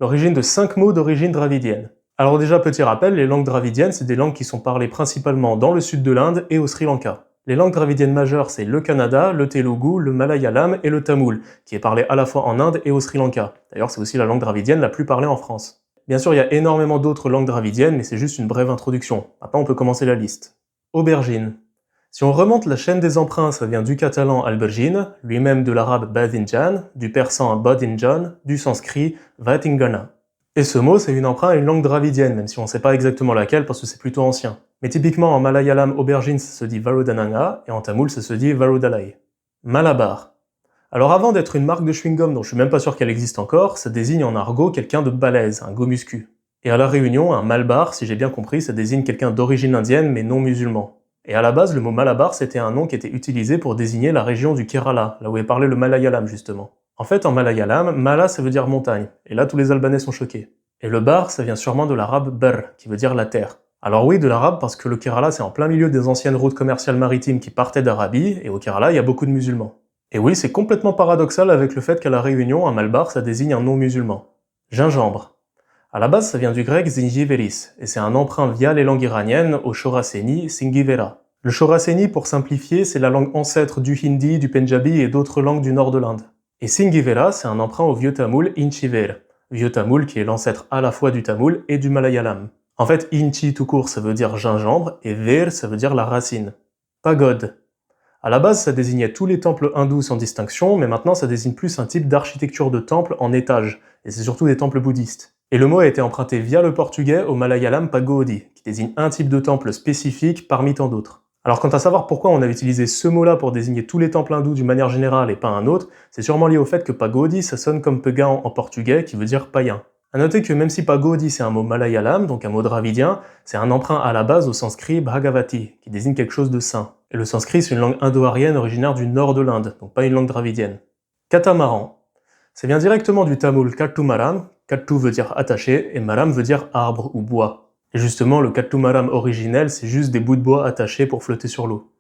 l'origine de 5 mots d'origine dravidienne. Alors déjà, petit rappel, les langues dravidiennes, c'est des langues qui sont parlées principalement dans le sud de l'Inde et au Sri Lanka. Les langues dravidiennes majeures, c'est le Kannada, le Telugu, le Malayalam et le Tamoul, qui est parlé à la fois en Inde et au Sri Lanka. D'ailleurs, c'est aussi la langue dravidienne la plus parlée en France. Bien sûr, il y a énormément d'autres langues dravidiennes, mais c'est juste une brève introduction. Maintenant, on peut commencer la liste. Aubergine. Si on remonte la chaîne des emprunts, ça vient du catalan albergine, lui-même de l'arabe badinjan, du persan badinjan, du sanskrit vatingana. Et ce mot, c'est une emprunt à une langue dravidienne, même si on ne sait pas exactement laquelle parce que c'est plutôt ancien. Mais typiquement en malayalam, aubergine, ça se dit varudananga, et en tamoul, ça se dit varudalai. Malabar. Alors avant d'être une marque de chewing-gum dont je suis même pas sûr qu'elle existe encore, ça désigne en argot quelqu'un de balèze, un go muscu. Et à la Réunion, un malbar, si j'ai bien compris, ça désigne quelqu'un d'origine indienne mais non musulman. Et à la base, le mot Malabar, c'était un nom qui était utilisé pour désigner la région du Kerala, là où est parlé le malayalam justement. En fait, en malayalam, mala ça veut dire montagne, et là tous les Albanais sont choqués. Et le bar, ça vient sûrement de l'arabe bar, qui veut dire la terre. Alors oui, de l'arabe parce que le Kerala c'est en plein milieu des anciennes routes commerciales maritimes qui partaient d'Arabie, et au Kerala il y a beaucoup de musulmans. Et oui, c'est complètement paradoxal avec le fait qu'à la Réunion, un malbar ça désigne un non-musulman. Gingembre. À la base, ça vient du grec zingiveris, et c'est un emprunt via les langues iraniennes au Shoraseni Singivera. Le Shoraseni, pour simplifier, c'est la langue ancêtre du hindi, du Pendjabi et d'autres langues du nord de l'Inde. Et Singivera, c'est un emprunt au vieux tamoul Inchiver, vieux tamoul qui est l'ancêtre à la fois du tamoul et du malayalam. En fait, Inchi tout court, ça veut dire gingembre, et Ver, ça veut dire la racine. Pagode. À la base, ça désignait tous les temples hindous sans distinction, mais maintenant ça désigne plus un type d'architecture de temple en étage, et c'est surtout des temples bouddhistes. Et le mot a été emprunté via le portugais au malayalam pagodi, qui désigne un type de temple spécifique parmi tant d'autres. Alors quant à savoir pourquoi on a utilisé ce mot-là pour désigner tous les temples hindous d'une manière générale et pas un autre, c'est sûrement lié au fait que pagodi ça sonne comme pagan en portugais qui veut dire païen. A noter que même si pagodi c'est un mot malayalam, donc un mot dravidien, c'est un emprunt à la base au sanskrit bhagavati, qui désigne quelque chose de saint. Et le sanskrit c'est une langue indo-aryenne originaire du nord de l'Inde, donc pas une langue dravidienne. Catamaran. Ça vient directement du tamoul kattumaram, kattu veut dire attaché et maram veut dire arbre ou bois. Et justement le kattumaram originel c'est juste des bouts de bois attachés pour flotter sur l'eau.